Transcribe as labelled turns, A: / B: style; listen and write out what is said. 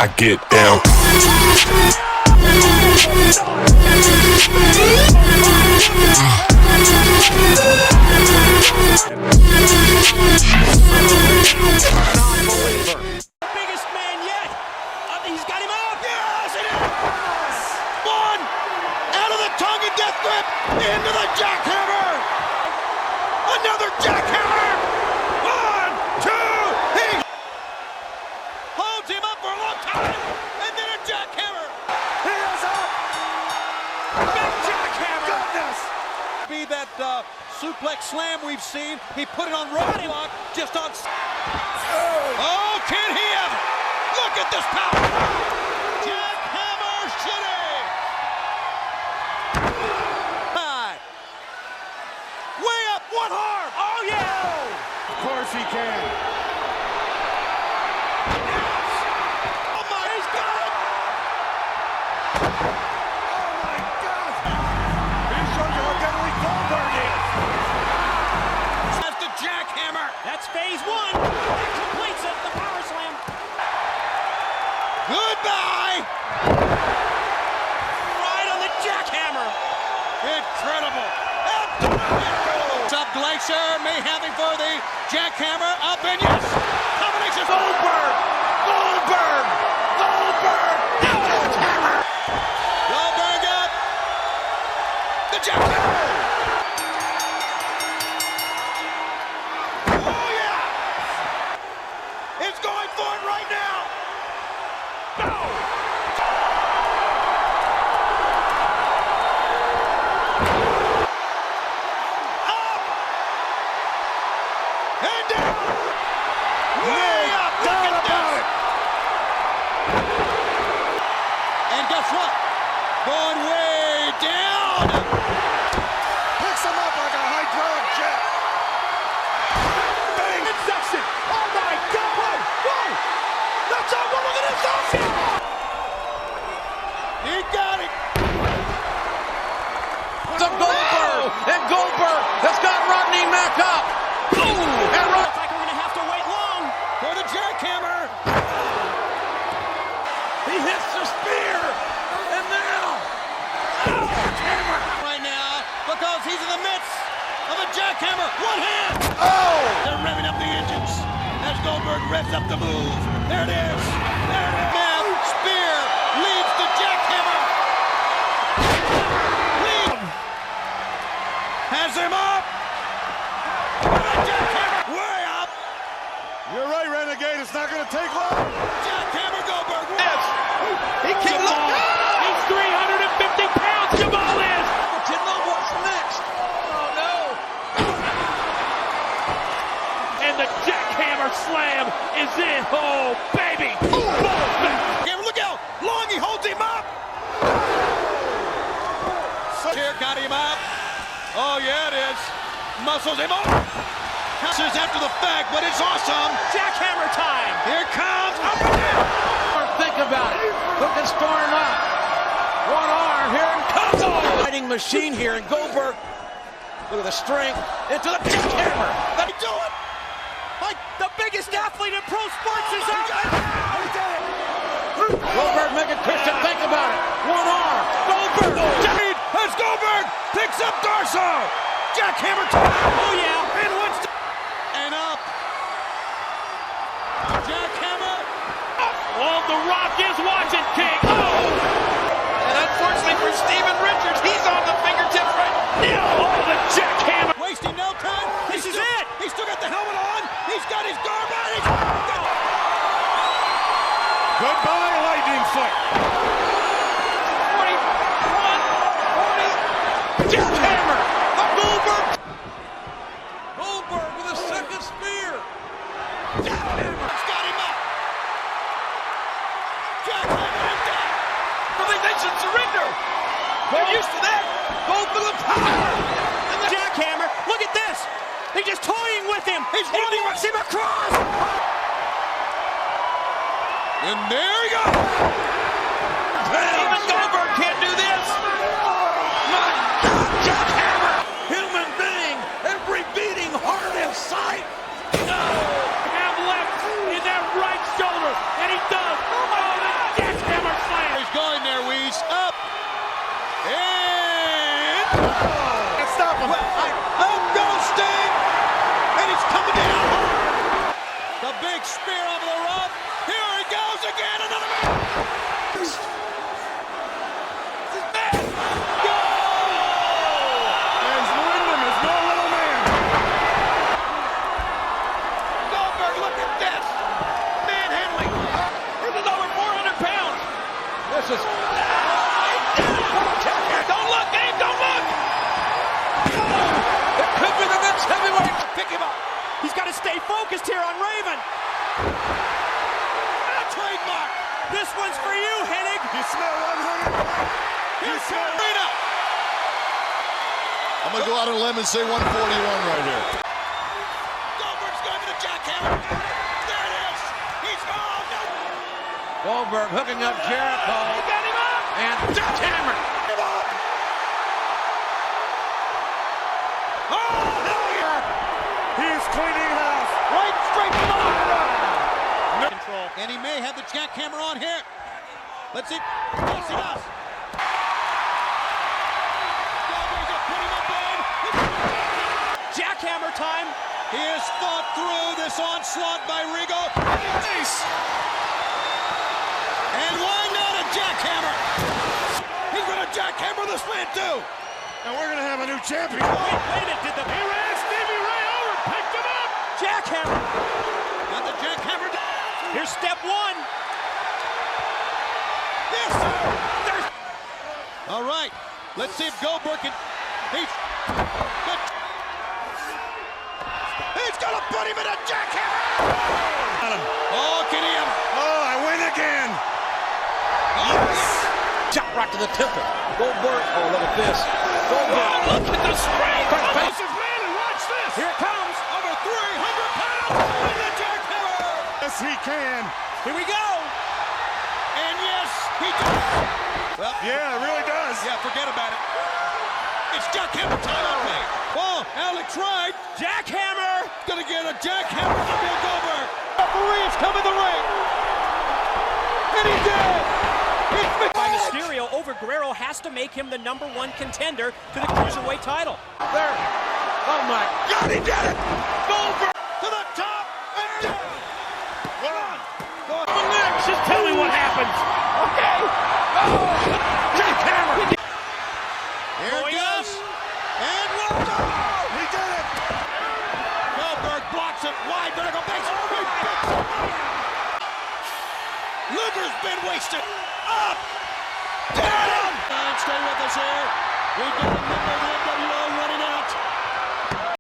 A: I get down.
B: Biggest man yet. He's got him up. Yes, it is. One out of the tongue and death grip into the jackhammer. Another jackhammer. 1, 2. He holds him up for a long time, and then a jackhammer. He is up. Big jackhammer. Goodness. Be that suplex slam we've seen. He put it on roadblock just on. Oh, can he have? Look at this power. Jackhammer City. High. Way up, one arm. Oh, yeah.
C: Of course he can.
B: Oh, my, he's got it.
C: Oh my God! He shows you how deadly Goldberg is.
B: That's the jackhammer. That's phase 1. That completes it, the power slam. Goodbye. Right on the jackhammer. Incredible. Up Glacier may have him for the jackhammer. Up and yes. Combination. Goldberg. Goldberg. Goldberg. Jackhammer. Goldberg up. The jackhammer. Oh yeah. It's going for it right now. No. And down! Way up! Look at this! And guess what? Going way down!
C: Picks him up like a hydraulic jet.
B: Bang! Inception! Oh my God! Whoa! Whoa! That's all! Look at this! He got it!
D: To Goldberg, and Goldberg has got Rodney Mack up. Boom! And
B: Looks like we're gonna have to wait long for the jackhammer.
D: he hits the spear, and now,
B: Jackhammer right now because he's in the midst of a jackhammer. One hand.
C: Oh!
B: They're revving up the engines as Goldberg revs up the move. There it is. There it is. Spear leads to jackhammer. Lead. Has him up. Jackhammer way up.
C: You're right, Renegade. It's not going to take long.
B: Jackhammer Goldberg.
D: he can't look.
B: He's 350 pounds. Jamal is.
D: But you know what's next? Oh no!
B: And the jackhammer slam is in. Oh, baby. Jackhammer, look how long he holds him up. Chair got him up. Oh, yeah, it is. Muscles him up. This is after the fact, but it's awesome. Jackhammer time. Here comes. Up and down.
D: Think about it. Look at storm up. One arm here and comes on. Fighting machine here, and Goldberg. Look at the strength into the jackhammer.
B: They do it. Like the biggest athlete in pro sports is out.
D: Goldberg making Christian think about it. One arm. Goldberg.
B: As Goldberg picks up Darso. Jackhammer time. Oh, yeah. And wants to. And up. Jackhammer. Oh, The Rock is watching, King. Oh.
D: And unfortunately for Steven Richards, he's on the fingertips right now.
B: Oh, the jackhammer. Wasting no time. This is it. He's still got the helmet on. He's got his garb on.
C: Goodbye, lightning foot.
D: 40. Jackhammer. The Goldberg. Goldberg with a second spear.
B: Jackhammer's got him up. Jackhammer him down.
D: I think they should surrender. They're used to that. Go for the power. And the
B: Jackhammer. Look at this. He's just toying with him. He's running. He wants him across. And there he goes.
D: Even Goldberg can't do this. My God, Jackhammer. Human being. Every beating heart in sight. No.
B: Have left in that right shoulder. And he does. Oh, my God.
D: misses. Don't look, Dave, don't look! It could be the next heavyweight.
B: Pick him up. He's got to stay focused here on Raven. A trademark. This one's for you, Hennig.
C: You smell 100. You smell
B: Arena.
A: I'm going to go out on a limb and say 141 right here.
B: Goldberg's going to the jackhammer. There it is. He's gone. No.
D: Goldberg hooking up Jericho.
B: He got him up.
D: And Jackhammer.
B: Him up. Oh, hell yeah.
C: He is cleaning house.
B: Right straight to the line. Control. And he may have the jackhammer on here. Let's see. Yes, he does. Jackhammer time. He has fought through this onslaught by Rigo. And why not a jackhammer? He's gonna jackhammer this man too.
C: And we're gonna have a new champion.
B: Wait a minute, did the...
C: He ran Stevie Ray over, picked him up.
B: Jackhammer. Got the jackhammer. Here's step one. Yes, sir. There's... All right, let's see if Goldberg can... He's gonna put him in a jackhammer! Oh, can he have...
C: Oh, I win again.
D: Shot right to the temple. Goldberg. Oh, look at this. Goldberg. Look at the spring.
C: This is man, and watch this.
B: Here it comes. Over 300 pounds with the jackhammer!
C: Yes, he can.
B: Here we go. And yes, he does. Well,
C: Yeah, it really does.
B: yeah, forget about it. It's jackhammer time, okay. Oh, Alex tried. Jackhammer. Gonna get a jackhammer from Bill Goldberg. Referee is coming the ring. And he did. By Mysterio over Guerrero has to make him the #1 contender to the Cruiserweight title.
D: There. Oh, my God, he did it. Goldberg.
B: To the top. And down.
D: Next, just tell me what happens. Okay. Oh, Jackhammer.
B: Here it goes. And we'll go.
C: He did it.
B: Goldberg blocks it wide. Better go back. Luger's been wasted. Up. Down.